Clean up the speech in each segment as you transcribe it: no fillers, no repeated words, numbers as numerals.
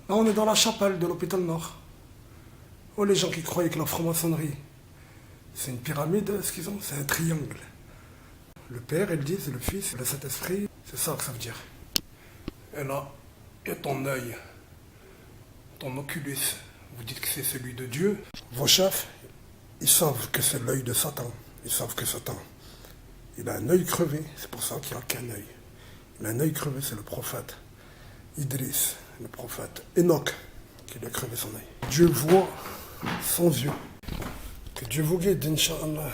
Là, on est dans la chapelle de l'hôpital Nord. Oh, les gens qui croyaient que la franc-maçonnerie, c'est une pyramide, ce qu'ils ont, c'est un triangle. Le Père, ils disent, le Fils, le Saint-Esprit, c'est ça que ça veut dire. Et là, il y a ton œil, ton oculus. Vous dites que c'est celui de Dieu. Vos chefs, ils savent que c'est l'œil de Satan. Ils savent que Satan, il a un œil crevé, c'est pour ça qu'il n'y a qu'un œil. Il a un œil crevé, c'est le prophète Idriss, le prophète Enoch, qui lui a crevé son œil. Dieu voit sans yeux. Que Dieu vous guide, Inch'Allah.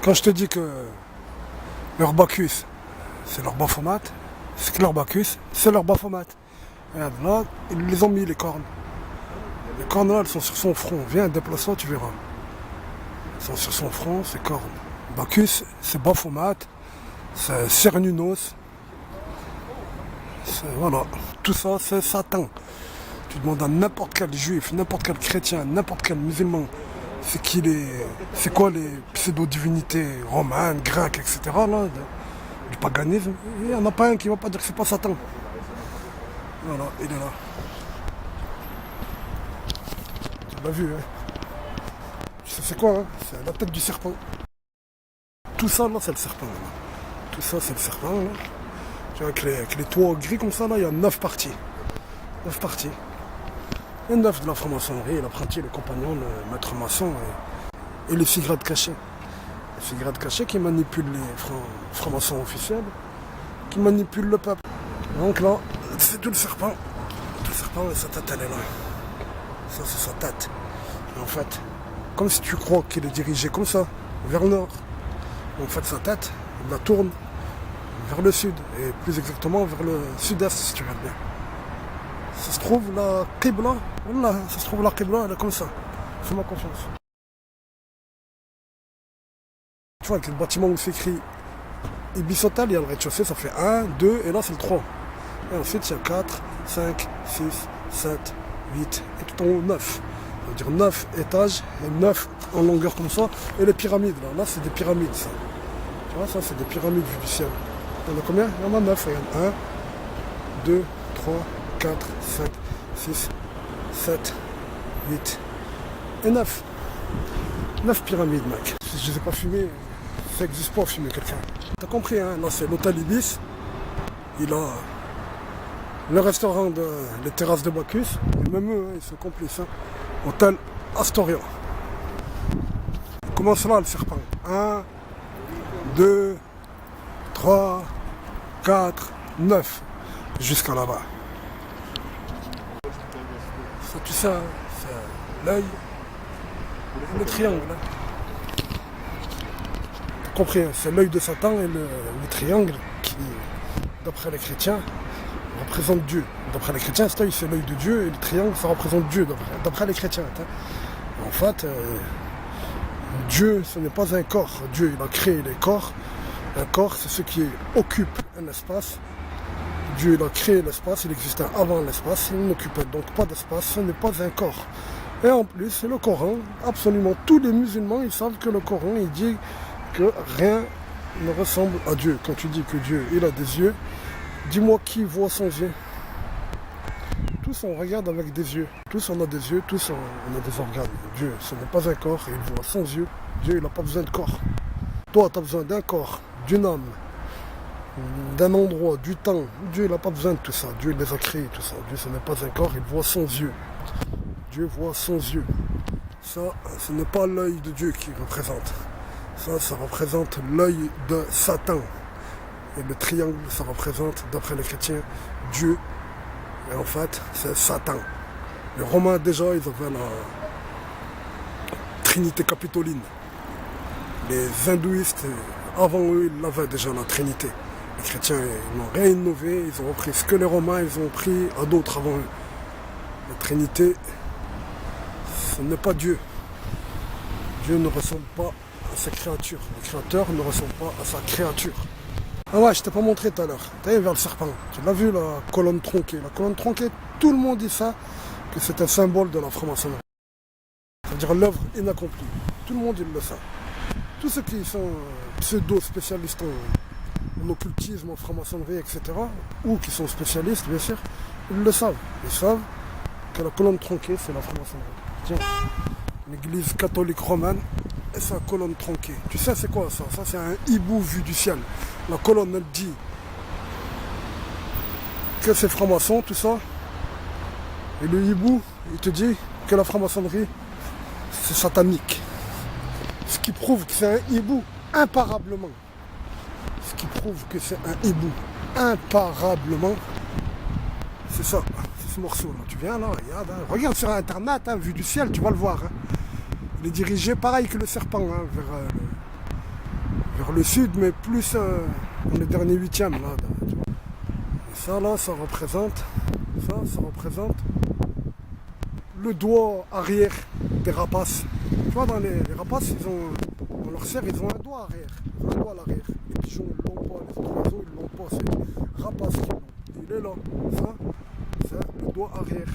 Quand je te dis que leur Bacchus, c'est leur Baphomet, c'est que leur Bacchus, c'est leur Baphomet. Regarde, là, ils les ont mis, les cornes. Les cornes là, elles sont sur son front. Viens, déplace-toi, tu verras. Elles sont sur son front, ces cornes. Bacchus, c'est Baphomet, c'est Cernunnos. Voilà, tout ça, c'est Satan. Tu demandes à n'importe quel juif, n'importe quel chrétien, n'importe quel musulman, c'est quoi les pseudo-divinités romaines, grecques, etc. Là, du paganisme. Il n'y en a pas un qui ne va pas dire que c'est pas Satan. Voilà, il est là. Tu l'as vu, hein? Tu sais c'est quoi, hein? C'est la tête du serpent. Tout ça, là, c'est le serpent. Là. Tout ça, c'est le serpent. Là. Tu vois, avec les toits gris comme ça, là, il y a 9 parties. 9 parties. Et 9 de la franc-maçonnerie, l'apprenti, le compagnon, le maître maçon et les 6 grades cachés. Les 6 grades cachés qui manipulent les francs-maçons officiels, qui manipulent le peuple. Donc là, c'est tout le serpent. Tout le serpent, et sa tête, elle est là. Ça, c'est sa tête. Et en fait, comme si tu crois qu'il est dirigé comme ça, vers le nord. En fait, sa tête, il la tourne vers le sud, et plus exactement vers le sud-est, si tu regardes bien. Ça se trouve, la Qibla, voilà, ça se trouve, la Qibla, elle est comme ça. Fais-moi confiance. Tu vois, avec le bâtiment où c'est écrit Ibis Hotel, il y a le rez-de-chaussée, ça fait 1, 2, et là, c'est le 3. Et ensuite, il y a 4, 5, 6, 7, 8, et tout en haut, 9. Ça veut dire 9 étages, et 9 en longueur comme ça. Et les pyramides, là c'est des pyramides, ça. Tu vois, ça, c'est des pyramides vues du ciel. Il y en a combien? Il y en a 9, regarde. 1, 2, 3, 4, 5, 6, 7, 8 et 9. 9 pyramides, mec. Si je les ai pas fumées, ça n'existe pas fumer quelqu'un. T'as compris, hein? Là, c'est l'hôtel Ibis. Il a le restaurant les terrasses de Bacchus. Et même eux, hein, ils sont complices. Hein? Hôtel Astoria. Comment cela, le serpent? 1, 2, 3, 4, 9. Jusqu'à là-bas. Ça, tu sais, c'est l'œil, le triangle. Hein. T'as compris, hein, c'est l'œil de Satan et le triangle qui, d'après les chrétiens, représente Dieu. D'après les chrétiens, cet œil, c'est l'œil de Dieu et le triangle, ça représente Dieu, d'après les chrétiens. Hein. En fait, Dieu, ce n'est pas un corps. Dieu, il a créé les corps. Un corps, c'est ce qui occupe un espace. Dieu il a créé l'espace, il existait avant l'espace, il n'occupait donc pas d'espace, ce n'est pas un corps. Et en plus, c'est le Coran, absolument tous les musulmans, ils savent que le Coran, il dit que rien ne ressemble à Dieu. Quand tu dis que Dieu, il a des yeux, dis-moi qui voit sans yeux. Tous on regarde avec des yeux, tous on a des yeux, tous on a des organes. Dieu, ce n'est pas un corps, il voit sans yeux. Dieu, il n'a pas besoin de corps. Toi, tu as besoin d'un corps, d'une âme, d'un endroit, du temps. Dieu n'a pas besoin de tout ça. Dieu les a créés, tout ça. Dieu, ce n'est pas un corps, il voit sans yeux. Dieu voit sans yeux. Ça, ce n'est pas l'œil de Dieu qui représente. Ça représente l'œil de Satan. Et le triangle, ça représente, d'après les chrétiens, Dieu. Et en fait, c'est Satan. Les Romains, déjà, ils avaient la Trinité capitoline. Les hindouistes, avant eux, ils l'avaient déjà, la Trinité. Les chrétiens, ils n'ont rien innové, ils ont repris ce que les Romains, ils ont pris à d'autres avant eux. La Trinité, ce n'est pas Dieu. Dieu ne ressemble pas à sa créature. Le créateur ne ressemble pas à sa créature. Ah ouais, je t'ai pas montré tout à l'heure. Tu as vu vers le serpent. Tu l'as vu, la colonne tronquée. La colonne tronquée, tout le monde dit ça, que c'est un symbole de la franc-maçonnerie. C'est-à-dire l'œuvre inaccomplie. Tout le monde, il le sait. Tous ceux qui sont pseudo-spécialistes en occultisme, en franc-maçonnerie, etc., ou qui sont spécialistes, bien sûr, ils le savent. Ils savent que la colonne tronquée, c'est la franc-maçonnerie. Tiens, l'église catholique romaine et sa colonne tronquée. Tu sais c'est quoi ça? Ça c'est un hibou vu du ciel. La colonne elle dit que c'est franc-maçon, tout ça. Et le hibou, il te dit que la franc-maçonnerie, c'est satanique. Ce qui prouve que c'est un hibou imparablement. Ce qui prouve que c'est un hibou imparablement. C'est ça, c'est ce morceau-là. Tu viens là, regarde, hein. Regarde sur internet, hein, vue du ciel, tu vas le voir. Hein. Il est dirigé pareil que le serpent, hein, vers le sud, mais plus dans le dernier 8e. Là, tu vois. Et ça là, ça représente le doigt arrière des rapaces. Tu vois, dans les rapaces, dans leur serre, ils ont un doigt arrière. Ils ont un doigt à l'arrière. Les pigeons, ils l'ont pas, les autres oiseaux, ils l'ont pas. C'est les rapaces qui l'ont. Il est là. Ça, c'est le doigt arrière.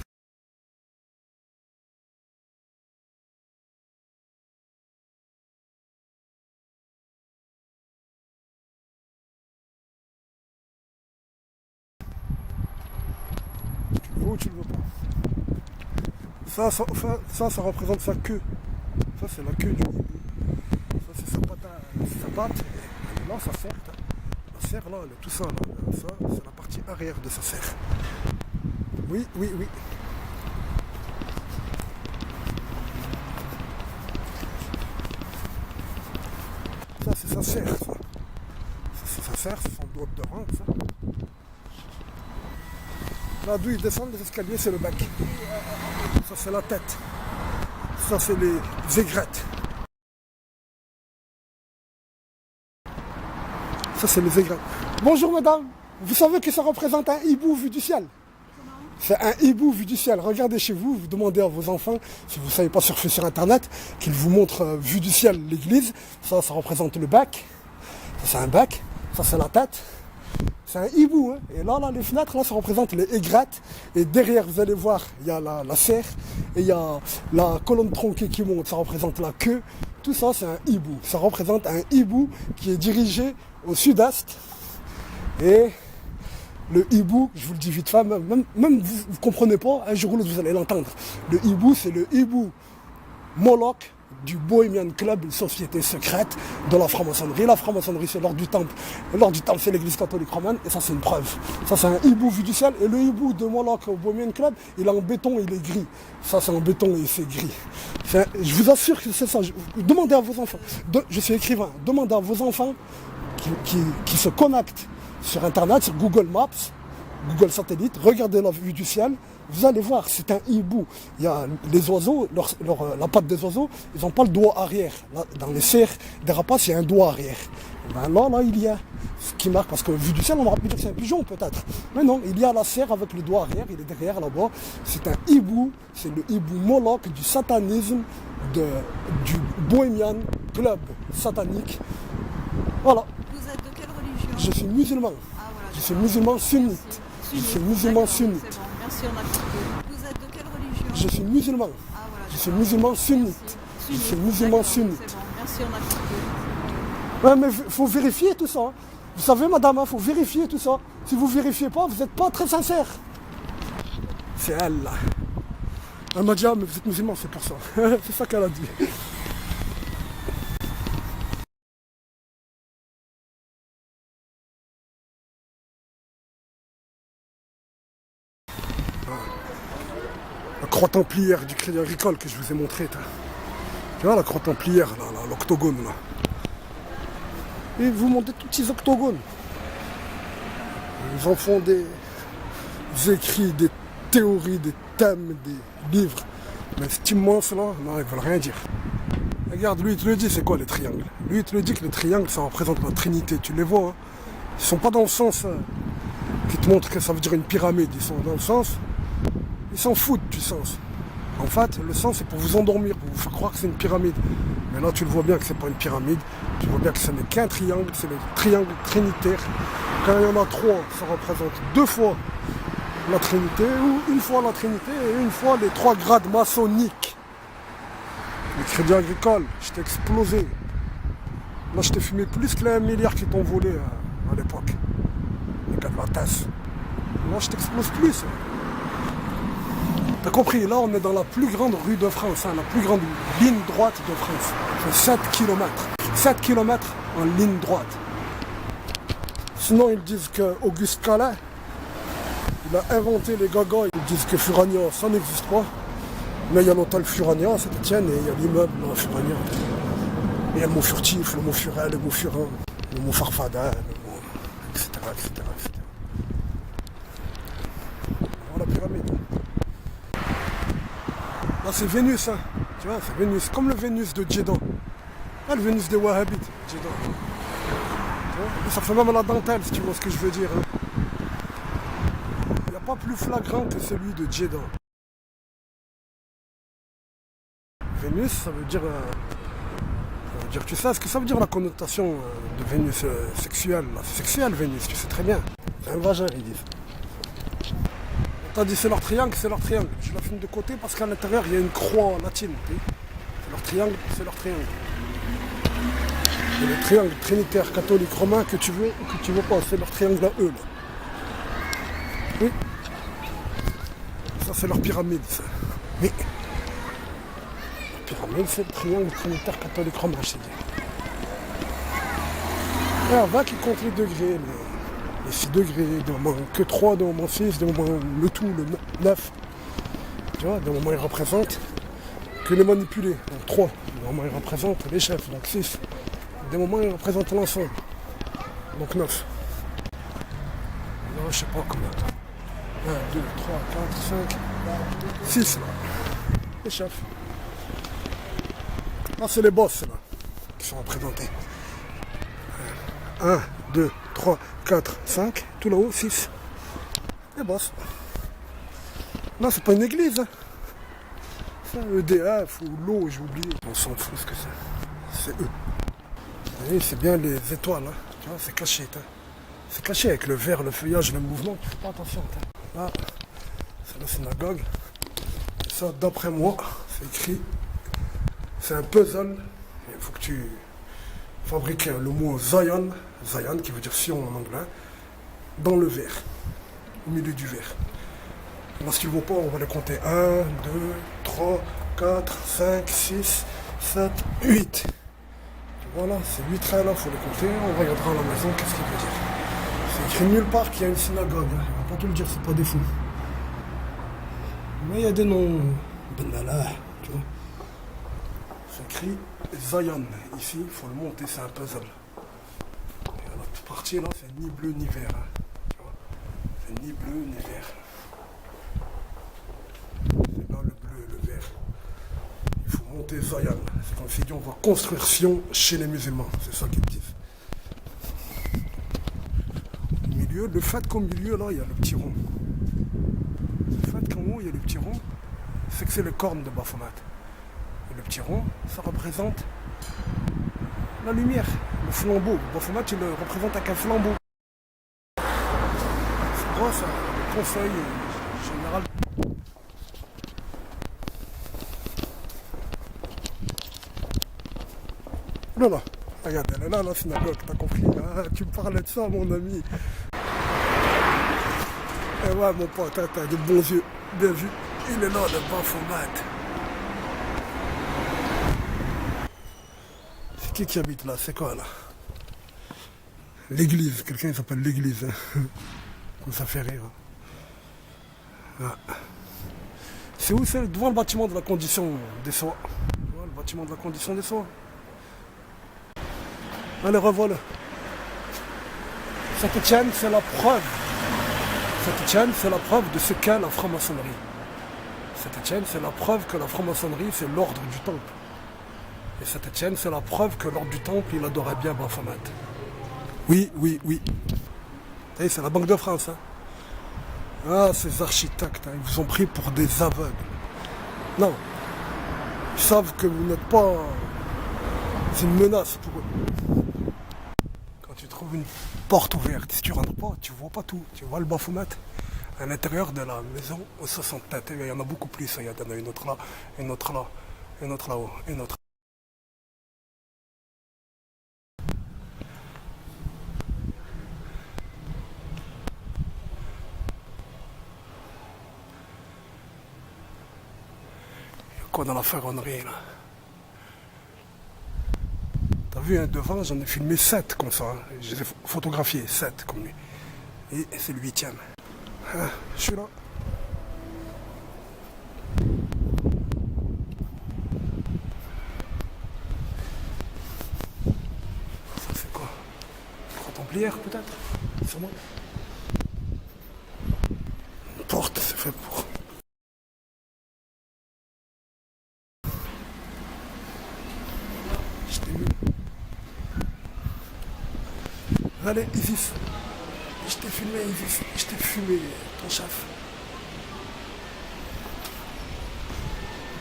Tu le veux ou tu le veux pas. Ça représente sa queue. Ça, c'est la queue du hibou. Ça, c'est sa patte. Et là, sa serre. La serre, là, elle est tout ça. Là. Ça, c'est la partie arrière de sa serre. Oui. Ça, c'est sa serre, ça. C'est sa serre, c'est son doigt devant, ça. Là, d'où ils descendent les escaliers, c'est le bec. Ça, c'est la tête. Ça, c'est les aigrettes. Ça, c'est les aigrettes. Bonjour, madame. Vous savez que ça représente un hibou vu du ciel? C'est un hibou vu du ciel. Regardez chez vous, vous demandez à vos enfants, si vous ne savez pas surfer sur internet, qu'ils vous montrent vue du ciel l'église. Ça représente le bec. Ça, c'est un bec. Ça, c'est la tête. C'est un hibou. Hein. Et là, les fenêtres, là, ça représente les aigrettes. Et derrière, vous allez voir, il y a la serre. Et il y a la colonne tronquée qui monte. Ça représente la queue. Tout ça, c'est un hibou. Ça représente un hibou qui est dirigé au sud-est. Et le hibou, je vous le dis vite fait, même vous ne comprenez pas, un jour ou l'autre, vous allez l'entendre. Le hibou, c'est le hibou Moloch du Bohemian Club, une société secrète de la franc-maçonnerie. La franc-maçonnerie, c'est l'ordre du temple. L'ordre du temple, c'est l'église catholique romaine. Et ça, c'est une preuve. Ça, c'est un hibou vu du ciel. Et le hibou de Moloch au Bohemian Club, il est en béton, il est gris. Ça, c'est en béton et c'est gris. Je vous assure que c'est ça. Demandez à vos enfants. Je suis écrivain. Demandez à vos enfants qui se connectent sur internet, sur Google Maps, Google Satellite, regardez la vue du ciel, vous allez voir, c'est un hibou. Il y a les oiseaux, la patte des oiseaux, ils n'ont pas le doigt arrière. Là, dans les serres des rapaces, il y a un doigt arrière. Et ben là, il y a ce qui marque, parce que vue du ciel, on aurait pu dire que c'est un pigeon peut-être. Mais non, il y a la serre avec le doigt arrière, il est derrière là-bas. C'est un hibou, c'est le hibou Moloch du satanisme, du Bohemian Club satanique. Voilà. Vous êtes de quelle religion? Je suis musulman. Ah, voilà, je suis musulman sunnite. Je suis musulman sunnite. C'est bon, merci, on a compris. Vous êtes de quelle religion? Je suis musulman. Ah, voilà, Je suis musulman sunnite. Je suis musulman sunnite. C'est bon, merci, on a compris. Ouais, mais il faut vérifier tout ça. Vous savez, madame, il faut vérifier tout ça. Si vous ne vérifiez pas, vous n'êtes pas très sincère. C'est elle, là. Elle m'a dit, ah, mais vous êtes musulman, c'est pour ça. C'est ça qu'elle a dit. La croix templière du Crédit Agricole que je vous ai montré. Tu vois la croix templière, l'octogone là. Et vous montrez tous petits octogones. Ils en font des écrits, des théories, des thèmes, des livres. Mais cet immense là, non, ils veulent rien dire. Regarde, lui il te le dit, c'est quoi les triangles? Lui il te le dit que les triangles ça représente la Trinité, tu les vois. Hein. Ils sont pas dans le sens qui te montre que ça veut dire une pyramide, ils sont dans le sens. Ils s'en foutent du sens. En fait, le sens c'est pour vous endormir, pour vous faire croire que c'est une pyramide. Mais là, tu le vois bien que c'est pas une pyramide. Tu vois bien que ce n'est qu'un triangle, c'est le triangle trinitaire. Quand il y en a trois, ça représente 2 fois la Trinité, ou une fois la Trinité et une fois les 3 grades maçonniques. Le Crédit Agricole, je t'ai explosé. Là, je t'ai fumé plus que les 1 milliard qui t'ont volé à l'époque. Les gars de la tasse. Là, je t'explose plus. T'as compris, là on est dans la plus grande rue de France, hein, la plus grande ligne droite de France. C'est 7 km. 7 km en ligne droite. Sinon ils disent que Auguste Calais, il a inventé les gagas, ils disent que Furania, ça n'existe pas. Mais il y a l'hôtel Furania à Saint-Etienne et il y a l'immeuble Furania. Et il y a le mot furtif, le mot furet, le mot furin, le mot farfada, le mot... etc. etc., etc. Voilà la pyramide. Là c'est Vénus, hein. Tu vois, c'est Vénus, comme le Vénus de Djeddah. Ah, le Vénus des Wahhabites, Djeddah. Tu vois, et ça fait même la dentelle, si tu vois ce que je veux dire. Hein. Il n'y a pas plus flagrant que celui de Djeddah. Vénus, ça veut dire, tu sais ce que ça veut dire la connotation de Vénus sexuelle. C'est sexuel Vénus, tu sais très bien. C'est un vagin, ils disent. On t'a dit c'est leur triangle, c'est leur triangle. Je la filme de côté parce qu'à l'intérieur il y a une croix latine. C'est leur triangle, c'est leur triangle. Et le triangle trinitaire catholique romain que tu veux ou que tu veux pas, c'est leur triangle à eux là. Oui. Ça c'est leur pyramide, ça. Oui. Pyramide, c'est le triangle trinitaire catholique romain, je t'ai dit. Et on va qui compte les degrés, les 6 degrés, des moments que 3, des moments 6, des moments le tout, le 9. Tu vois, des moments ils représentent que les manipulés, donc 3. Des moments ils représentent les chefs, donc 6. Des moments ils représentent l'ensemble, donc 9. Non, je sais pas combien. 1, 2, 3, 4, 5, 6 là. Les chefs. Là, c'est les boss là, qui sont représentés. 1, 2, 3, 4, 5, tout là-haut, 6. Les boss. Là, c'est pas une église. Hein. C'est EDF ou l'eau, j'ai oublié. On s'en fout ce que c'est. C'est eux. Vous voyez, c'est bien les étoiles. Hein. Tu vois, c'est caché. Hein. C'est caché avec le vert, le feuillage, le mouvement. Tu fais pas attention. Hein. Là, c'est la synagogue. Et ça, d'après moi, c'est écrit. C'est un puzzle. Il faut que tu fabriques le mot Zion, Zion qui veut dire Sion en anglais, dans le verre, au milieu du verre. Lorsqu'il ne vaut pas, on va les compter. 1, 2, 3, 4, 5, 6, 7, 8. Voilà, c'est 8 traits là, il faut les compter. On regardera à la maison qu'est-ce qu'il veut dire. C'est écrit nulle part qu'il y a une synagogue. Hein. On va pas te le dire, c'est pas des fous. Mais il y a des noms. Benalla, tu vois. C'est écrit Zion. Ici, il faut le monter, c'est un puzzle. Et l'autre partie là, c'est ni bleu ni vert. Hein. Tu vois, c'est ni bleu ni vert. C'est pas le bleu et le vert. Il faut monter Zion. C'est comme si on va construire Sion chez les musulmans. C'est ça qu'ils disent. Au milieu, le fait qu'au milieu là, il y a le petit rond. Le fait qu'en haut, il y a le petit rond, c'est que c'est le corne de Baphomet. Le petit rond, ça représente la lumière, le flambeau. Baphomet, il le représente avec un flambeau. C'est quoi ça? Le conseil général. Là, là, regarde, elle est là, la synagogue, t'as compris? Ah, tu me parlais de ça, mon ami. Eh ouais, mon pote, t'as de bons yeux. Bien vu. Il est là, le Baphomet. Qui habite là? C'est quoi là? L'église, quelqu'un s'appelle l'église. Hein. Comme ça fait rire. Ah. C'est où? C'est devant le bâtiment de la condition des soins. Le bâtiment de la condition des soins. Allez, revoilà. Saint-Etienne, c'est la preuve. Saint-Etienne, c'est la preuve de ce qu'est la franc-maçonnerie. Saint-Etienne, c'est la preuve que la franc-maçonnerie, c'est l'ordre du temple. Et Saint-Etienne, c'est la preuve que l'ordre du temple, il adorait bien Baphomet. Oui, oui, oui. Et c'est la Banque de France. Hein. Ah, ces architectes, hein, ils vous ont pris pour des aveugles. Non. Ils savent que vous n'êtes pas... C'est une menace pour eux. Quand tu trouves une porte ouverte, si tu rentres pas, tu vois pas tout. Tu vois le Baphomet à l'intérieur de la maison aux 60 têtes. Il y en a beaucoup plus. Il y en a une autre là, une autre là, une autre là-haut, une autre. quoi dans la ferronnerie là. T'as vu, hein, devant, j'en ai filmé 7 comme ça. Hein. Je les ai photographiés, 7 comme lui. Et c'est le 8e. Hein, je suis là. Ça c'est quoi? Croix templière peut-être? Sûrement. Une porte, c'est fait pour. Je t'ai vu. Allez, Isis. Je t'ai filmé, Isis. Je t'ai filmé, ton chef.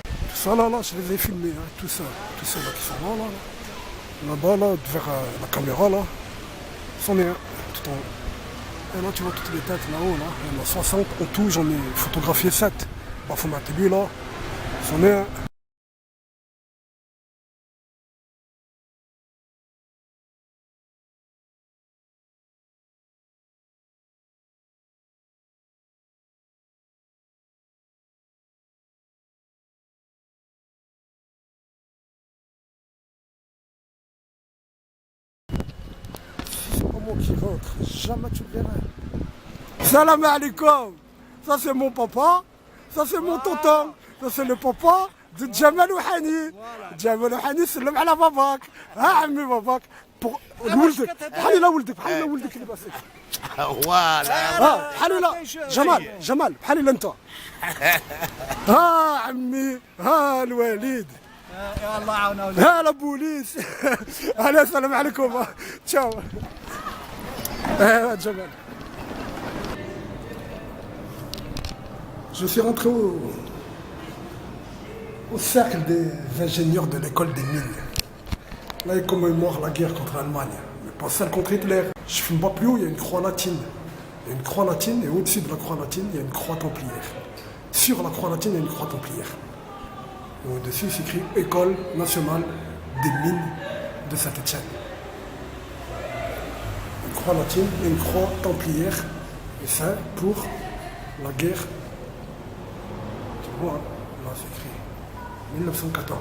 Tout ça là, je les ai filmés, hein, tout ça. Tous ceux là qui sont là, là. Là-bas, là, vers la caméra, là. C'en est un, tout en haut. Et là, tu vois toutes les têtes là-haut, là. Il y en a 60 en tout, j'en ai photographié 7. Bah, faut mater lui, là. C'en est un. Si c'est pas moi qui rentre, jamais tu le verras. Salam alaikum. Ça, c'est mon papa. Ça, c'est mon tonton. Ça, c'est le papa de Jamal Ouhani. Jamal Ouhani, سلم على باباك. ها عمي باباك. ولدك بحال لا ولدك بحال لا ولدك لاباسك. فوالا بحال لا جمال بحال لا انت. ها عمي ها الوليد. يا الله يعاون اولادك. ها لا بوليس. اهلا السلام عليكم. تشاو. جمال. Je suis rentré au cercle des ingénieurs de l'école des mines. Là, ils commémorent la guerre contre l'Allemagne, mais pas celle contre Hitler. Je filme pas plus haut, il y a une croix latine. Il y a une croix latine et au-dessus de la croix latine, il y a une croix templière. Sur la croix latine, il y a une croix templière. Et au-dessus, c'est écrit École nationale des mines de Saint-Étienne. Une croix latine et une croix templière. Et ça, pour la guerre. Voilà, là c'est écrit 1914.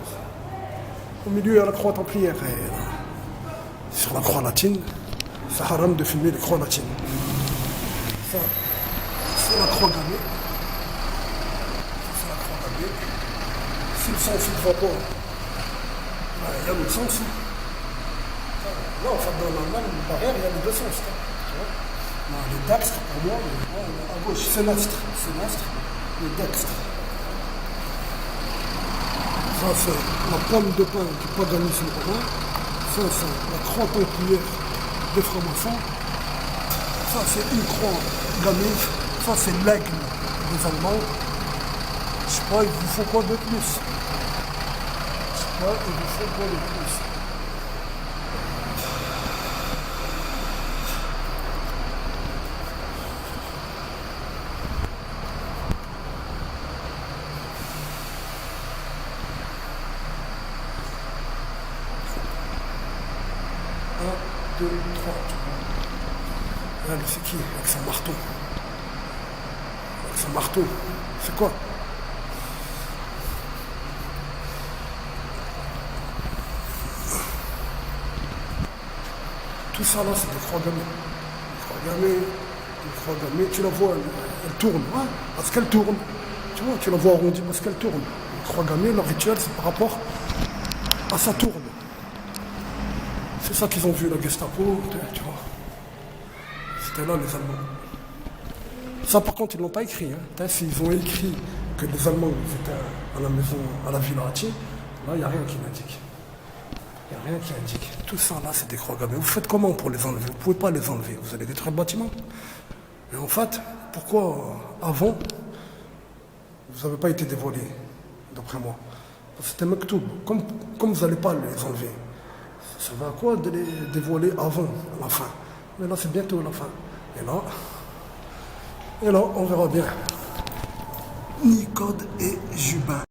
Au milieu, il y a la croix templière. Et sur la croix latine, c'est haram de filmer les croix latines. Ça, c'est la croix gammée. Ça, c'est la croix gammée. Si le sens ne va pas, il y a l'autre sens. Là, en fait, dans l'Allemagne, une barrière, il y a les deux sens. Tu vois, là, le dextre, pour moi, à gauche, c'est l'astre. Le dextre. Ça, c'est la pomme de pain du paganisme romain. Ça, c'est la croix templière des francs-maçons. Ça, c'est une croix gammée. Ça, c'est l'aigle des Allemands. Je sais pas, il vous faut quoi de plus? Je sais pas, il vous faut quoi de plus? Un, deux, trois, tu vois. Là, c'est qui? Avec son marteau. Avec son marteau. C'est quoi? Tout ça là, c'est des croix gammées. Des croix gammées, tu la vois, elle tourne. Ouais, parce qu'elle tourne. Tu vois, tu la vois arrondie parce qu'elle tourne. Les croix gammées, leur rituel, c'est par rapport à sa tourne. C'est ça qu'ils ont vu, la Gestapo, tu vois. C'était là, les Allemands. Ça, par contre, ils ne l'ont pas écrit. Hein. S'ils ont écrit que les Allemands étaient à la maison, à la Villa Hachi, là, il n'y a rien qui l'indique. Il n'y a rien qui indique. Tout ça, là, c'est des croix gammées. Vous faites comment pour les enlever? Vous ne pouvez pas les enlever. Vous allez détruire le bâtiment. Et en fait, pourquoi, avant, vous n'avez pas été dévoilé, d'après moi? Parce que c'était Mektoub. Comme vous n'allez pas les enlever, ça va à quoi de les dévoiler avant la fin? Mais là, c'est bientôt la fin. Et là, on verra bien. Nicode et Jubin.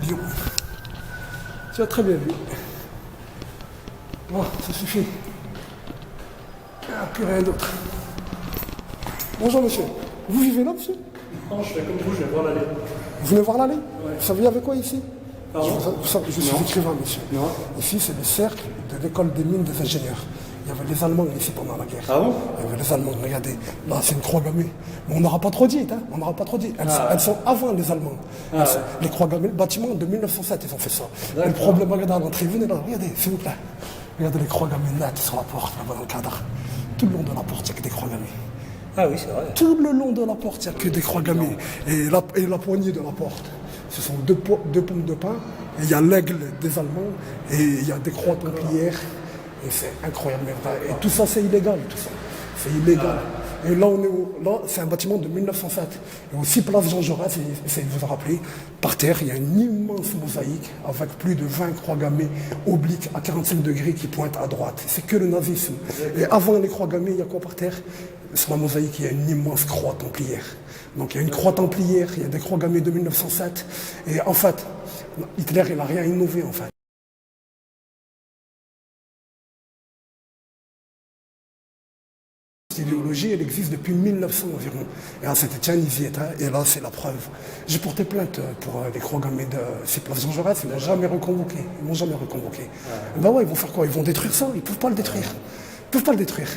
bio. Tu as très bien vu. Bon, ça suffit. Plus rien d'autre. Bonjour monsieur. Vous vivez là, monsieur? Non, je fais comme vous, je vais voir l'allée. Vous venez voir l'allée? Ouais. Vous savez avec quoi ici? Pardon? Je suis écrivain, monsieur. Non. Ici, c'est le cercle de l'école des mines des ingénieurs. Il y avait les Allemands ici pendant la guerre. Ah bon? Il y avait les Allemands, regardez. Là, c'est une croix gammée. Mais on n'aura pas trop dit, hein. On n'aura pas trop dit. Elles sont avant les Allemands. Les croix gammées, le bâtiment de 1907, ils ont fait ça. Et le problème, regardez à l'entrée, venez là, regardez, s'il vous plaît. Regardez les croix gammées nettes sur la porte, là-bas dans le cadre. Tout le long de la porte, il n'y a que des croix gammées. Ah oui, c'est vrai. Tout le long de la porte, il n'y a que des croix gammées. Et la poignée de la porte, ce sont deux pommes de pin. Et il y a l'aigle des Allemands. Et il y a des croix templières. Et c'est incroyable. Et tout ça, c'est illégal. Tout ça. C'est illégal. Et là, là, c'est un bâtiment de 1907. Et aussi, place Jean Jaurès, essayez de vous en rappeler, par terre, il y a une immense mosaïque avec plus de 20 croix gammées obliques à 45 degrés qui pointent à droite. C'est que le nazisme. Et avant les croix gammées, il y a quoi par terre? Sur la mosaïque, il y a une immense croix templière. Donc il y a une croix templière, il y a des croix gammées de 1907. Et en fait, Hitler, il n'a rien innové en fait. Cette idéologie, elle existe depuis 1900 environ. Et à Saint-Etienne, ils y étaient, et là, c'est la preuve. J'ai porté plainte pour les croix gammées de ces places Jean Jaurès, ils ne m'ont jamais reconvoqué. Ils m'ont jamais reconvoqué. Ben ouais, ils vont faire quoi? Ils vont détruire ça? Ils ne peuvent pas le détruire. Ils ne peuvent pas le détruire.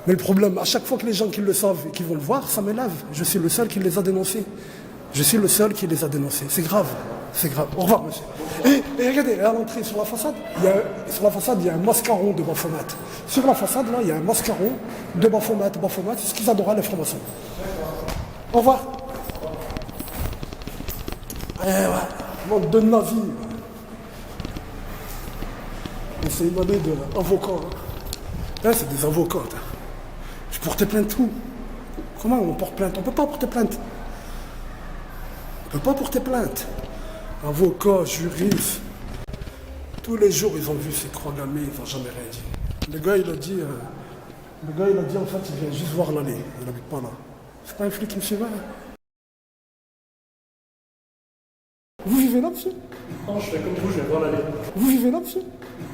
Mais le problème, à chaque fois que les gens qui le savent et qui vont le voir, ça m'élève. Je suis le seul qui les a dénoncés. Je suis le seul qui les a dénoncés. C'est grave. C'est grave. Au revoir, monsieur. Et regardez, à l'entrée, sur la façade, il y a un mascaron de Baphomet. Sur la façade, là, il y a un mascaron de Baphomet. Baphomet, c'est ce qu'ils adoraient, les francs-maçons. Au revoir. Ouais, monde de nazis. C'est une année d'avocats. C'est des avocats. Je portais plainte tout. Comment on porte plainte? On ne peut pas porter plainte. On ne peut pas porter plainte. Avocats, juristes, tous les jours ils ont vu ces croix gammées, ils n'ont jamais rien dit. Le gars il a dit en fait il vient juste voir l'allée, il n'habite pas là. C'est pas un flic qui me suivait. Vous vivez là, monsieur? Non, je fais comme vous, je vais voir l'allée. Vous vivez là, monsieur?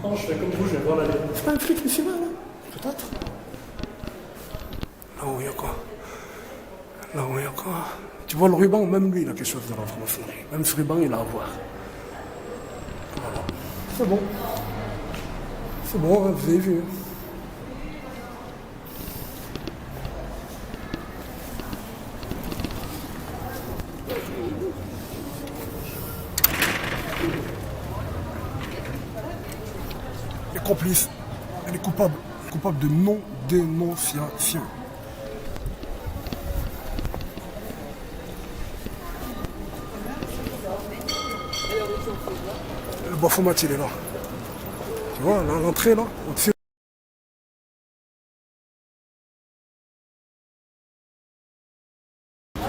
Non, je fais comme vous, je vais voir l'allée. C'est pas un flic qui me suivait là? Peut-être. Là où il y a quoi? Là où il y a quoi? Tu vois le ruban, même lui il a quelque chose de la franc-maçonnerie. Même ce ruban il a à voir. Voilà. C'est bon. C'est bon, hein, vous avez vu. Les complices, elle est coupable de non-dénonciation. Le Baphomet, il est là. Tu vois, là, l'entrée, là, au-dessus.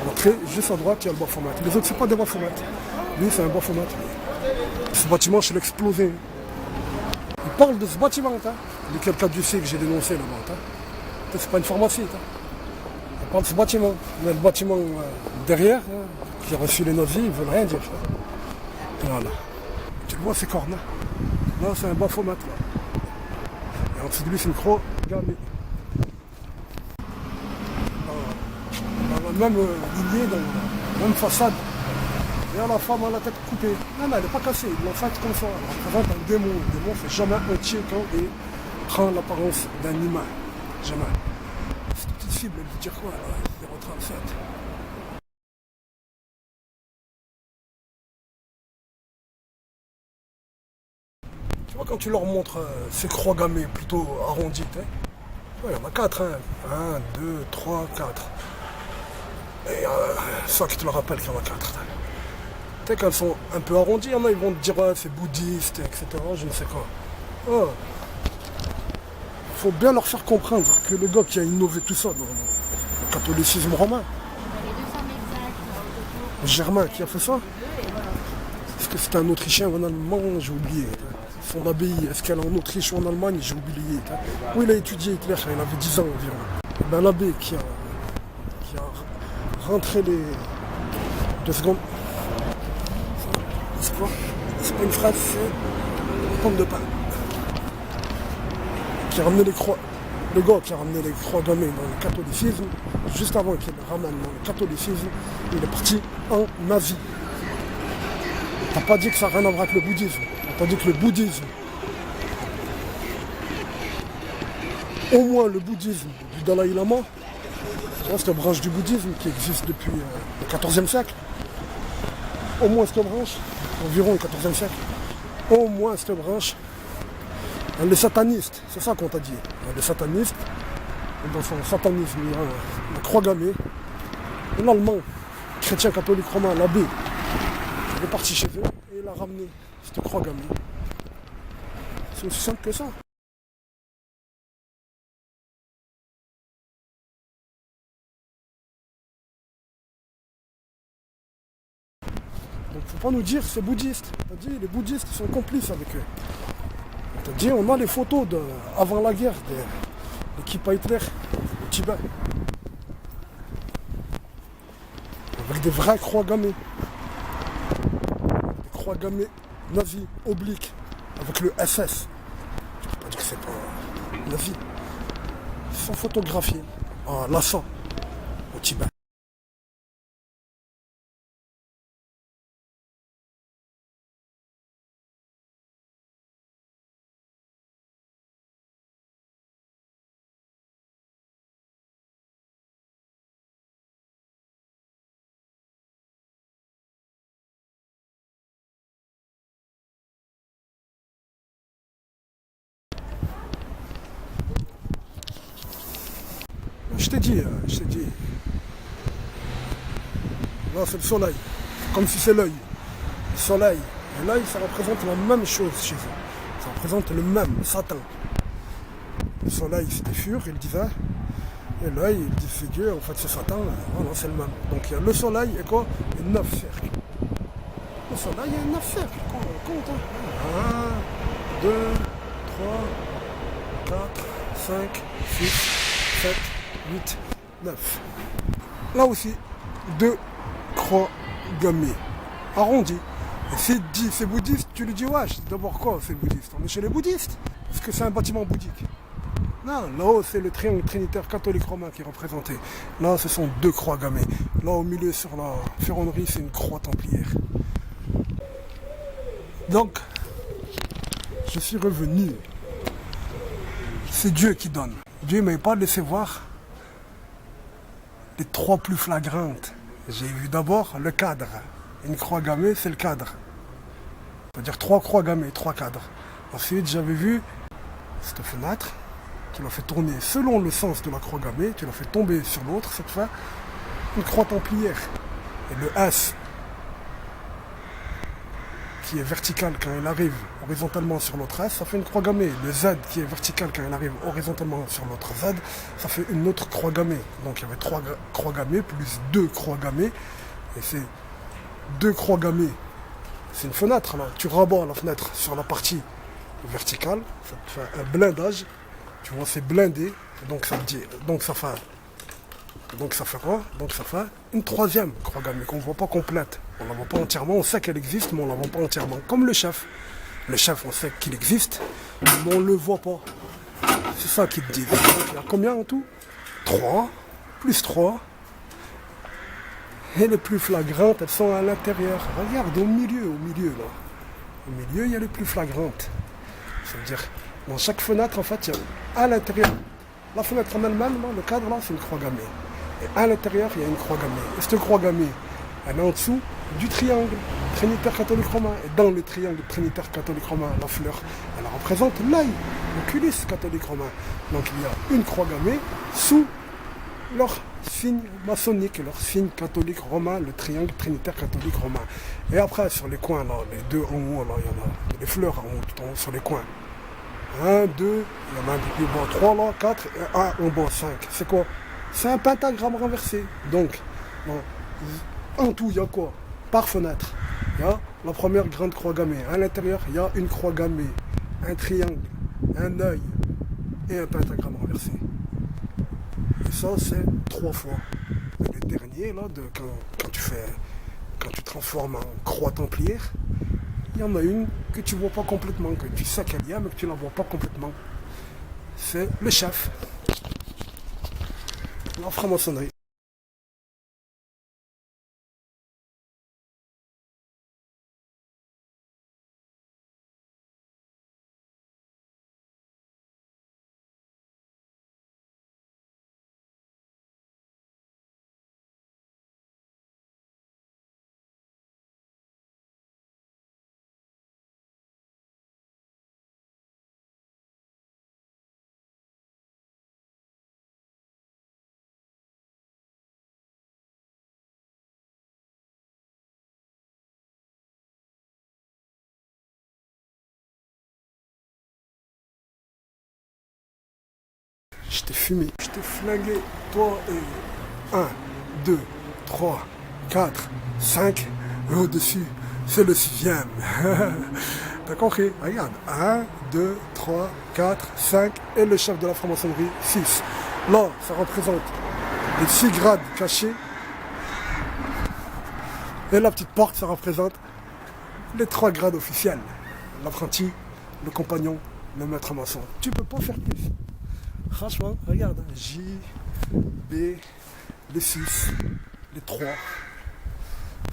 L'entrée, juste à droite, il y a le Baphomet. Les autres, c'est pas des Baphomet. Lui, c'est un Baphomet. Ce bâtiment, je l'ai explosé. Il parle de ce bâtiment, hein. Lequel cas du que j'ai dénoncé là-bas. Hein. C'est pas une pharmacie. Hein. Il parle de ce bâtiment. Mais le bâtiment derrière, hein, qui a reçu les nazis, ils veulent rien dire. Voilà. Tu le vois, c'est cornes. Là, c'est un Baphomet. Et en dessous de lui, c'est une croix gammée. Dans la même lignée, dans la même façade. Et la femme a la tête coupée. Non, elle n'est pas cassée. Ils l'ont faite comme ça. Elle représente un démon. Le démon ne fait jamais entier quand il prend l'apparence d'un humain. Jamais. Cette petite cible, elle veut dire quoi? 037. Tu vois, quand tu leur montres ces croix gammées plutôt arrondies, il y en a 4. 1, 2, 3, 4. Et ça qui te le rappelle qu'il y en a 4. Peut-être qu'elles sont un peu arrondies, il y en a, ils vont te dire c'est bouddhiste, etc. Je ne sais quoi. Il faut bien leur faire comprendre que le gars qui a innové tout ça dans le catholicisme romain, Germain qui a fait ça, est-ce que c'était un Autrichien ou un Allemand? J'ai oublié. Son abbaye, est-ce qu'elle est en Autriche ou en Allemagne? J'ai oublié. Où il a étudié Hitler, il avait 10 ans environ. Ben, l'abbé qui a rentré les... 2 secondes. C'est quoi? C'est pas une fraise, c'est une pomme de pain. Qui a ramené les croix. Le gars qui a ramené les croix gammées dans le catholicisme, juste avant qu'il les ramène dans le catholicisme, il est parti en Asie. T'as pas dit que ça n'a rien à voir avec le bouddhisme. T'as dit que le bouddhisme, au moins le bouddhisme du Dalai Lama, c'est une branche du bouddhisme qui existe depuis le XIVe siècle. Au moins cette branche, environ le XIVe siècle. Au moins cette branche. Les satanistes, c'est ça qu'on t'a dit. Les satanistes, dans son satanisme, il y a la croix gammée. L'allemand, chrétien catholique romain, l'abbé, il est parti chez eux et il a ramené cette croix gammée. C'est aussi simple que ça. Donc faut pas nous dire c'est bouddhiste. T'as dit les bouddhistes sont complices avec eux. T'as dit on a les photos avant la guerre de l'équipe Hitler au Tibet. Avec des vraies croix gammées. Des croix gammées nazies, obliques, avec le SS. Tu peux pas dire que c'est pas nazi. Ils sont photographiés à Lhasa, au Tibet. Je t'ai dit. Là, c'est le soleil. Comme si c'est l'œil. Le soleil et l'œil, ça représente la même chose chez eux. Ça représente le même, Satan. Le soleil, c'était Fur, il disait. Et l'œil, il dit c'est Dieu, en fait c'est Satan. Voilà, c'est le même. Donc il y a le soleil et quoi? Et 9 cercles. Le soleil, il y a 9 cercles. Compte. 1, 2, 3, 4, 5, 6, 7. 8, 9. Là aussi, 2 croix gammées, arrondies. Et s'il dit c'est bouddhiste, tu lui dis ouais, d'abord quoi c'est bouddhiste? On est chez les bouddhistes. Parce que c'est un bâtiment bouddhique. Non, là-haut c'est le triangle trinitaire catholique romain qui est représenté. Là ce sont 2 croix gammées. Là au milieu sur la ferronnerie c'est une croix templière. Donc, je suis revenu. C'est Dieu qui donne. Dieu ne m'avait pas laissé voir les 3 plus flagrantes. J'ai vu d'abord le cadre. Une croix gammée, c'est le cadre. C'est-à-dire 3 croix gammées, 3 cadres. Ensuite, j'avais vu cette fenêtre. Tu l'as fait tourner selon le sens de la croix gammée. Tu l'as fait tomber sur l'autre, cette fois. Une croix templière. Et le S, qui est vertical quand il arrive horizontalement sur l'autre S, ça fait une croix gammée. Le Z qui est vertical quand il arrive horizontalement sur l'autre Z, ça fait une autre croix gammée. Donc il y avait 3 croix gammées plus 2 croix gammées. Et c'est 2 croix gammées. C'est une fenêtre là. Tu rabats la fenêtre sur la partie verticale, ça te fait un blindage. Tu vois, c'est blindé. Donc ça fait quoi? Donc ça fait une 3e croix gammée qu'on ne voit pas complète. On ne la voit pas entièrement, on sait qu'elle existe, mais on ne la voit pas entièrement. Comme le chef. Le chef, on sait qu'il existe, mais on ne le voit pas. C'est ça qu'ils te disent. Donc, il y a combien en tout? 3, plus 3. Et les plus flagrantes, elles sont à l'intérieur. Regarde, au milieu là. Au milieu, il y a les plus flagrantes. Ça veut dire, dans chaque fenêtre, en fait, il y a à l'intérieur. La fenêtre en elle-même, là, le cadre là, c'est une croix gammée. Et à l'intérieur, il y a une croix gammée. Et cette croix gammée, elle est en dessous du triangle trinitaire catholique romain. Et dans le triangle trinitaire catholique romain, la fleur, elle représente l'œil, l'oculus catholique romain. Donc il y a une croix gammée sous leur signe maçonnique, leur signe catholique romain, le triangle trinitaire catholique romain. Et après, sur les coins, là, les 2 en haut, là, il y en a les fleurs en haut, tout en haut, sur les coins. 1, 2, il y en a un peu plus bas, 3 là, 4, et 1 en bas, 5. C'est quoi? C'est un pentagramme renversé. Donc, en tout, il y a quoi? Par fenêtre, il y a la première grande croix gammée. À l'intérieur, il y a une croix gammée, un triangle, un œil et un pentagramme renversé. Et ça, c'est 3 fois. Le dernier, là, quand tu fais quand tu transformes en croix templière, il y en a une que tu ne vois pas complètement, que tu sais qu'elle y a, mais que tu ne la vois pas complètement. C'est le chef. La franc-maçonnerie. Je t'ai fumé, je t'ai flingué, toi et 1, 2, 3, 4, 5, et au-dessus, c'est le 6e. T'as compris? Regarde, 1, 2, 3, 4, 5, et le chef de la franc-maçonnerie, 6. Là, ça représente les 6 grades cachés, et la petite porte, ça représente les 3 grades officiels. L'apprenti, le compagnon, le maître maçon. Tu peux pas faire plus. Franchement, regarde, J, B, les 6, les 3.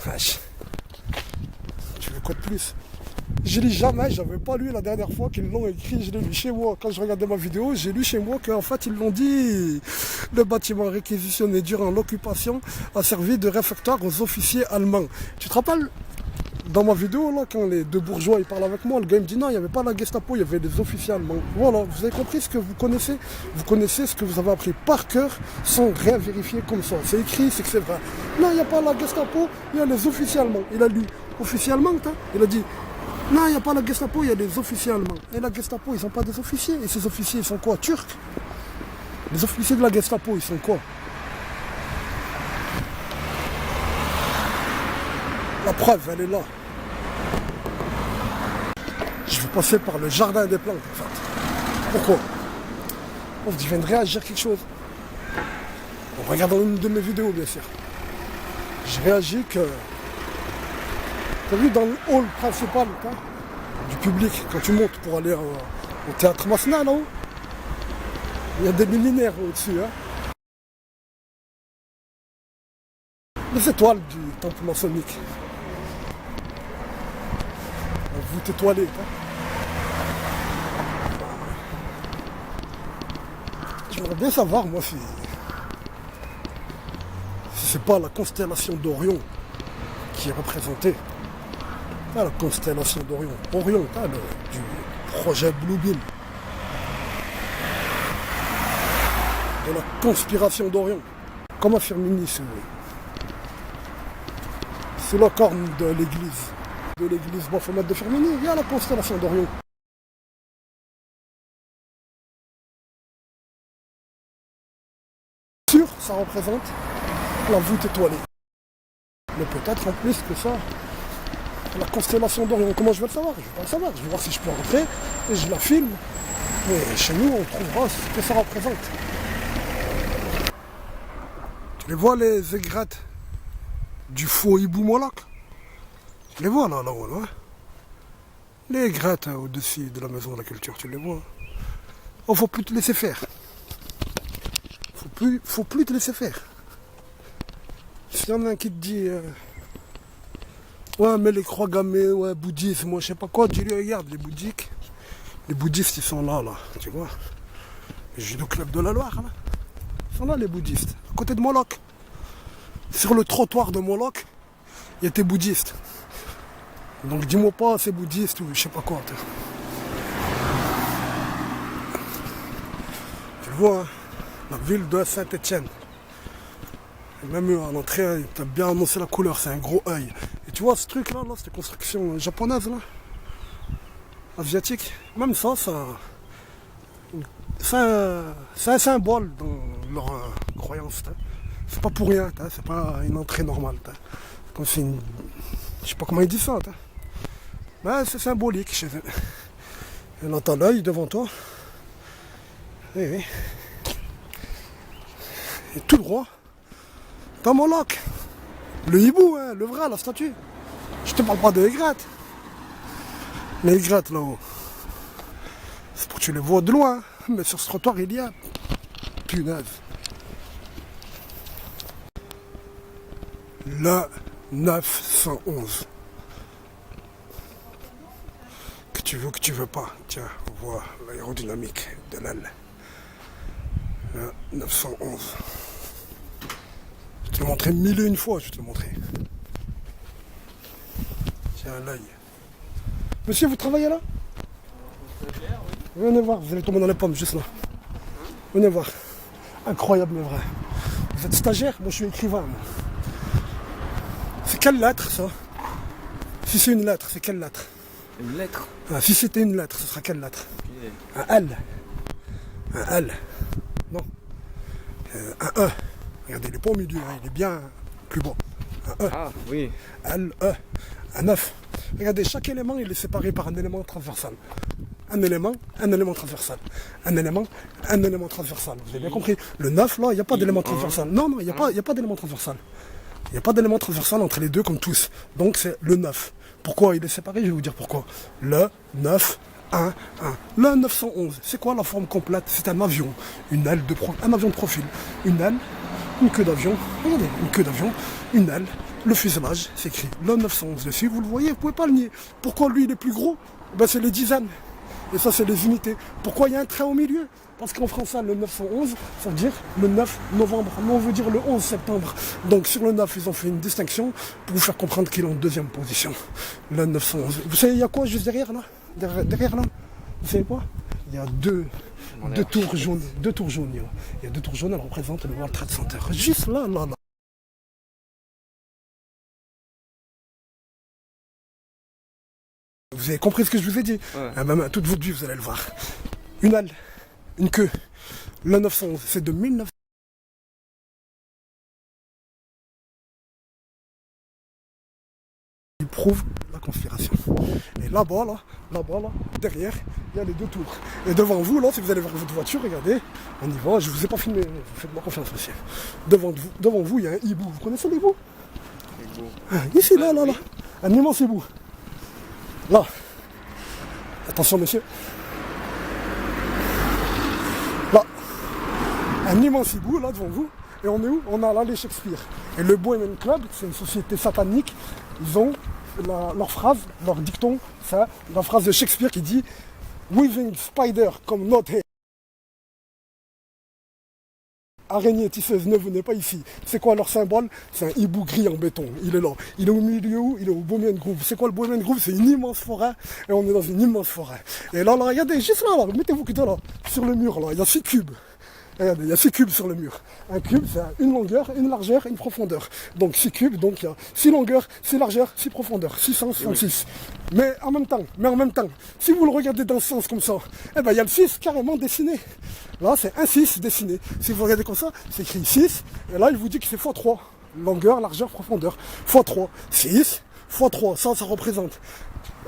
Vache. Tu veux quoi de plus? Je lis jamais, j'avais pas lu la dernière fois qu'ils l'ont écrit, je l'ai lu chez moi. Quand je regardais ma vidéo, j'ai lu chez moi qu'en fait ils l'ont dit. Le bâtiment réquisitionné durant l'occupation a servi de réfectoire aux officiers allemands. Tu te rappelles? Dans ma vidéo, là, quand les deux bourgeois ils parlent avec moi, le gars il me dit non, il n'y avait pas la Gestapo, il y avait des officiers allemands. Voilà, vous avez compris ce que vous connaissez. Vous connaissez ce que vous avez appris par cœur sans rien vérifier comme ça. C'est écrit, c'est que c'est vrai. Non, il n'y a pas la Gestapo, il y a les officiers allemands. Il a lu officiers allemands, hein. Il a dit non, il n'y a pas la Gestapo, il y a des officiers allemands. Et la Gestapo, ils sont pas des officiers. Et ces officiers, ils sont quoi? Turcs? Les officiers de la Gestapo, ils sont quoi? La preuve, elle est là. Je vais passer par le jardin des plantes, en fait. Pourquoi? On se dit, je viens de réagir quelque chose. En regardant une de mes vidéos, bien sûr. J'ai réagi que... T'as vu dans le hall principal, hein, du public, quand tu montes pour aller au théâtre Masséna, là-haut, il y a des luminaires au-dessus, hein. Les étoiles du temple maçonnique. La voûte étoilée, hein. J'aimerais bien savoir, moi, si c'est pas la constellation d'Orion qui est représentée. Ah, la constellation d'Orion. Orion, hein, du projet Bluebeam. De la conspiration d'Orion. Comme à Firmini, c'est la corne de l'église. De l'église Baphomet de Firmini, il y a la constellation d'Orion. Sûr, ça représente la voûte étoilée. Mais peut-être en plus que ça, la constellation d'Orion. Comment je vais le savoir? Je vais pas le savoir. Je vais voir si je peux rentrer et je la filme. Et chez nous, on trouvera ce que ça représente. Tu les vois, les aigrettes du faux hibou Moloch? Tu les vois là-haut, là? Les aigrettes au-dessus de la maison de la culture, tu les vois? Oh, faut plus te laisser faire. Faut plus te laisser faire. S'il y en a un qui te dit ouais, mais les croix gammées, ouais, bouddhistes, moi je sais pas quoi, dis-lui, regarde, les bouddhistes ils sont là, tu vois. Le judo club de la Loire, là. Ils sont là, les bouddhistes, à côté de Moloch. Sur le trottoir de Moloch, il y a des bouddhistes. Donc dis-moi pas c'est bouddhiste ou je sais pas quoi. Tu le vois, hein, la ville de Saint-Étienne. Et même à l'entrée, il t'a bien annoncé la couleur, c'est un gros œil. Et tu vois ce truc là, c'est construction japonaise là, asiatique. Même ça, c'est un symbole dans leur croyance. C'est pas pour rien, c'est pas une entrée normale. Comme c'est une... Je sais pas comment ils disent ça. Mais c'est symbolique chez eux. Et là, t'as l'œil devant toi. Oui, oui. Et tout droit, t'as Moloch. Le hibou, hein, le vrai, la statue. Je te parle pas de aigrette. Les aigrettes là-haut. C'est pour que tu les vois de loin. Mais sur ce trottoir, il y a... Punaise. Le 911. Que tu veux, que tu veux pas. Tiens, on voit l'aérodynamique de l'aile. Le 911. Je te l'ai montré 1001 fois, je te l'ai montré. Tiens, l'œil. Monsieur, vous travaillez là? Venez voir, vous allez tomber dans les pommes juste là. Venez voir. Incroyable mais vrai. Vous êtes stagiaire? Moi je suis écrivain. Moi. C'est quelle lettre ça? Si c'est une lettre, c'est quelle lettre? Une lettre? Ah, si c'était une lettre, ce sera quelle lettre? Okay. Un L. Un L. Non. Un E. Regardez, il n'est pas au milieu, hein, il est bien plus bas. Un E. Ah oui. L, E. Un 9. Regardez, chaque élément il est séparé par un élément transversal. Un élément transversal. Un élément transversal. Vous avez bien compris? Le 9, là, il n'y a pas d'élément transversal. Non, non, il n'y a pas d'élément transversal. Il n'y a pas d'élément transversal entre les deux comme tous. Donc c'est le 9. Pourquoi il est séparé? Je vais vous dire pourquoi. Le 9, 1, 1. Le 911, c'est quoi la forme complète? C'est un avion. Une aile de un avion de profil. Une aile, une queue d'avion. Regardez, une queue d'avion, une aile. Le fuselage, c'est écrit le 911 dessus. Vous le voyez, vous ne pouvez pas le nier. Pourquoi lui il est plus gros? Ben, c'est les dizaines. Et ça, c'est les unités. Pourquoi il y a un trait au milieu? Parce qu'en français, le 911, ça veut dire le 9 novembre. Nous, on veut dire le 11 septembre. Donc, sur le 9, ils ont fait une distinction pour vous faire comprendre qu'il est en deuxième position. Le 911. Vous savez, il y a quoi juste derrière, là? Derrière, là? Vous savez quoi? Il y a deux tours jaunes. Deux tours jaunes. Il y a deux tours jaunes, elles représentent le World Trade Center. Juste là, là, là. Vous avez compris ce que je vous ai dit? Ouais. Ah ben, toute votre vie, vous allez le voir. Une aile, une queue. Le 911, c'est de 1900. Il prouve la conspiration. Et là-bas, là, derrière, il y a les deux tours. Et devant vous, là, si vous allez voir votre voiture, regardez, on y va, je vous ai pas filmé, faites-moi confiance, monsieur. Devant vous, il y a un hibou. Vous connaissez l'hibou? Ici, là, là, là. Un immense hibou. Là, attention monsieur, là, un immense hibou là devant vous, et on est où? On a l'allée Shakespeare. Et le Bohemian Club, c'est une société satanique, ils ont leur phrase, leur dicton, c'est la phrase de Shakespeare qui dit « Weaving spider come not here ». Araignée tisseuse, ne venez pas ici. C'est quoi leur symbole? C'est un hibou gris en béton. Il est là. Il est au milieu où? Il est au Bohemian Grove. C'est quoi le Bohemian Grove? C'est une immense forêt. Et on est dans une immense forêt. Et là, regardez, juste là, mettez-vous que là, sur le mur, là, il y a 6 cubes. Regardez, il y a 6 cubes sur le mur. Un cube, c'est une longueur, une largeur, une profondeur. Donc 6 cubes, donc il y a 6 longueurs, 6 largeurs, 6 profondeurs. 666. Oui. Mais en même temps, si vous le regardez dans le sens comme ça, eh ben il y a le 6 carrément dessiné. Là, c'est un 6 dessiné. Si vous regardez comme ça, c'est écrit 6. Et là, il vous dit que c'est x3. Longueur, largeur, profondeur. x3. 6 x3. Ça représente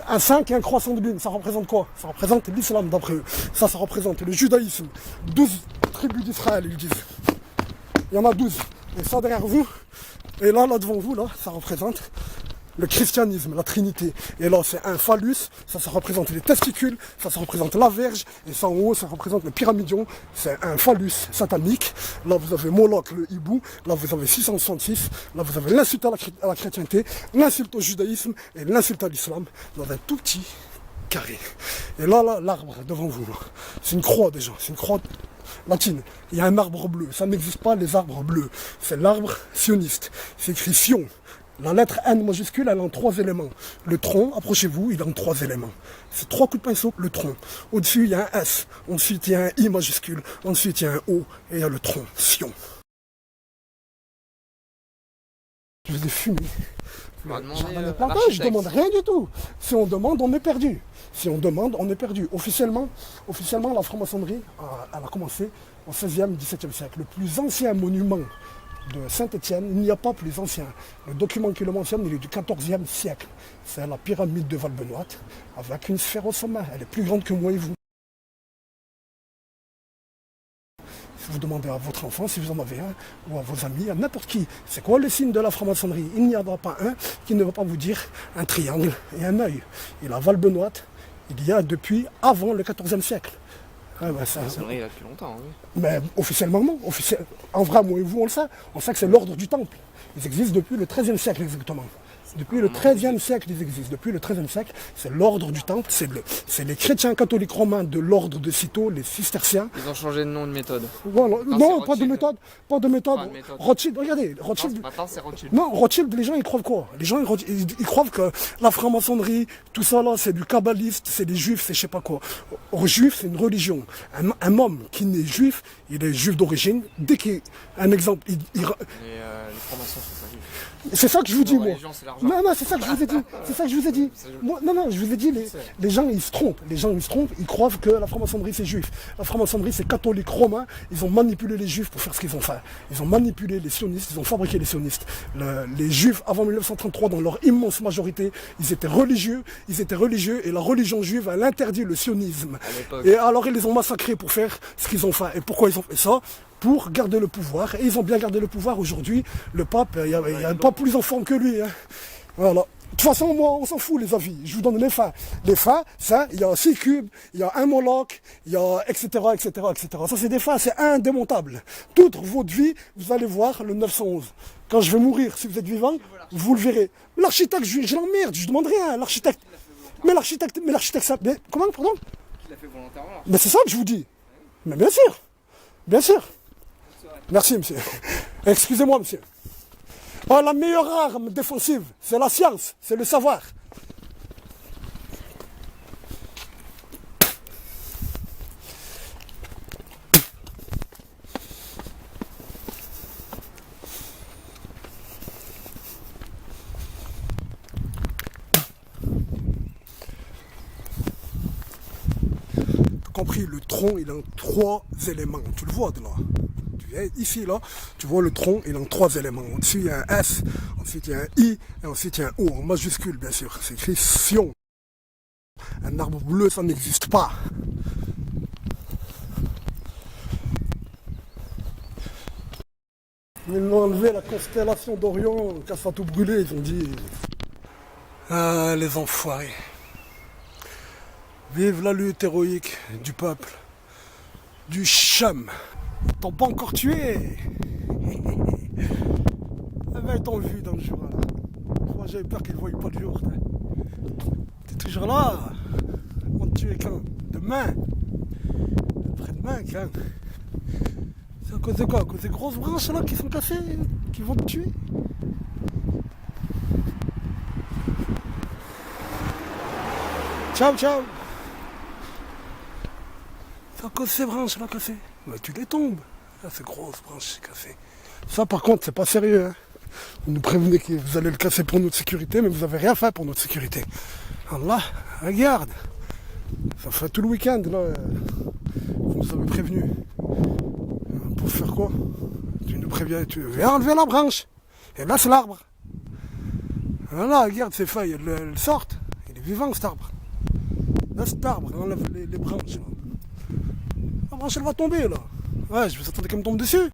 un 5 et un croissant de lune. Ça représente quoi? Ça représente l'islam d'après eux. Ça représente le judaïsme. 12 tribus d'Israël, ils disent. Il y en a 12. Et ça derrière vous, et là devant vous, là, ça représente le christianisme, la Trinité. Et là, c'est un phallus, ça représente les testicules, ça représente la verge, et ça en haut, ça représente le pyramidion, c'est un phallus satanique. Là, vous avez Moloch, le hibou, là, vous avez 666, là, vous avez l'insulte à la chrétienté, l'insulte au judaïsme, et l'insulte à l'islam, dans un tout petit carré. Et là, l'arbre devant vous, c'est une croix déjà, c'est une croix latine. Il y a un arbre bleu, ça n'existe pas les arbres bleus, c'est l'arbre sioniste, c'est écrit Sion. La lettre N majuscule, elle est en 3 éléments. Le tronc, approchez-vous, il est en 3 éléments. C'est 3 coups de pinceau, le tronc. Au-dessus, il y a un S. Ensuite, il y a un I majuscule. Ensuite, il y a un O. Et il y a le tronc, Sion. Je vous ai fumé. Je demande rien du tout. Si on demande, on est perdu. Si on demande, on est perdu. Officiellement, la franc-maçonnerie, elle a commencé au XVIe, XVIIe siècle. Le plus ancien monument de Saint-Étienne, il n'y a pas plus ancien. Le document qui le mentionne, il est du XIVe siècle. C'est la pyramide de Val-Benoît, avec une sphère au sommet. Elle est plus grande que moi et vous. vous demandez à votre enfant, si vous en avez un, ou à vos amis, à n'importe qui, c'est quoi le signe de la franc-maçonnerie? Il n'y en aura pas un qui ne va pas vous dire un triangle et un œil. Et la Val-Benoîte, il y a depuis avant le XIVe siècle. Ah ben ça, C'est vrai, il a depuis longtemps, oui. mais officiellement, non. En vrai, moi et vous, on sait que c'est l'ordre du Temple. Ils existent depuis le XIIIe siècle exactement. Depuis le XIIIe siècle, ils existent. Depuis le XIIIe siècle, c'est l'ordre du Temple. C'est les chrétiens catholiques romains de l'ordre de Cîteaux, les cisterciens. Ils ont changé de nom de méthode. Voilà. Non, Non, c'est pas de Rothschild. méthode. Pas de méthode. Pas de méthode. Rothschild, regardez, Rothschild. Maintenant, c'est Rothschild. Non, Rothschild, les gens, ils croient quoi? Les gens, ils croient que la franc-maçonnerie, tout ça là, c'est du kabbaliste, c'est des juifs, c'est je sais pas quoi. Juif, c'est une religion. Un homme qui n'est juif, il est juif d'origine. Dès qu'il un exemple, Les francs-maçons sont pas juifs. c'est ça que je vous dis, La moi. religion, c'est l'argent. Non, c'est ça que je vous ai dit. C'est ça que je vous ai dit. Moi, non, je vous ai dit, les gens, ils se trompent. Les gens, ils se trompent. Ils croient que la franc-maçonnerie, c'est juif. La franc-maçonnerie, c'est catholique romain. Ils ont manipulé les juifs pour faire ce qu'ils ont fait. Ils ont manipulé les sionistes. Ils ont fabriqué les sionistes. Les juifs, avant 1933, dans leur immense majorité, ils étaient religieux. Et la religion juive, elle interdit le sionisme. À l'époque. Et alors, ils les ont massacrés pour faire ce qu'ils ont fait. Et pourquoi ils ont fait ça? Pour garder le pouvoir. Et ils ont bien gardé le pouvoir aujourd'hui. Le pape, il n'y a pas plus en forme que lui. Hein. Voilà. De toute façon, moi, on s'en fout, les avis. Je vous donne les fins. Les fins, ça, il y a 6 cubes, il y a un Moloch, il y a etc. Ça, c'est des fins, c'est indémontable. Toute votre vie, vous allez voir le 911. Quand je vais mourir, si vous êtes vivant, vous le verrez. L'architecte, je l'emmerde, je demande rien. L'architecte. Mais l'architecte, ça. Mais, comment, pardon? Il l'a fait volontairement. Mais c'est ça que je vous dis. Mais bien sûr. Bien sûr. Merci, monsieur. Excusez-moi, monsieur. Oh, la meilleure arme défensive, c'est la science, c'est le savoir. T'as compris, le tronc, il a 3 éléments. Tu le vois de là. Ici, là, tu vois le tronc, il a 3 éléments. Au-dessus, il y a un S, ensuite il y a un I, et ensuite il y a un O, en majuscule, bien sûr. C'est écrit Sion. Un arbre bleu, ça n'existe pas. Ils ont enlevé la constellation d'Orion, quand ça a tout brûlé, ils ont dit... Ah, les enfoirés. Vive la lutte héroïque du peuple, du chum. Ils t'ont pas encore tué. Ah ben, ils t'ont vu dans le jour là. Moi j'avais peur qu'ils ne voient pas le jour. T'es toujours là. On te tuer quand? Demain. Après-demain quand? C'est à cause de quoi? À cause des grosses branches là qui sont cassées, qui vont te tuer? Ciao, ciao. C'est à cause de ces branches là cassées. Bah, tu les tombes. Là, ces grosses branches cassées. Ça, par contre, c'est pas sérieux. Hein. Vous nous prévenez que vous allez le casser pour notre sécurité, mais vous avez rien fait pour notre sécurité. Allah, regarde. Ça fait tout le week-end, là. Vous nous avez prévenus. Pour faire quoi? Tu nous préviens, tu viens enlever la branche. Et là, c'est l'arbre. Voilà, regarde ces feuilles, elles sortent. Il est vivant, cet arbre. Là, cet arbre, on enlève les branches. Là. La branche, elle va tomber, là. Ouais, je vous attendais qu'elle me tombe dessus.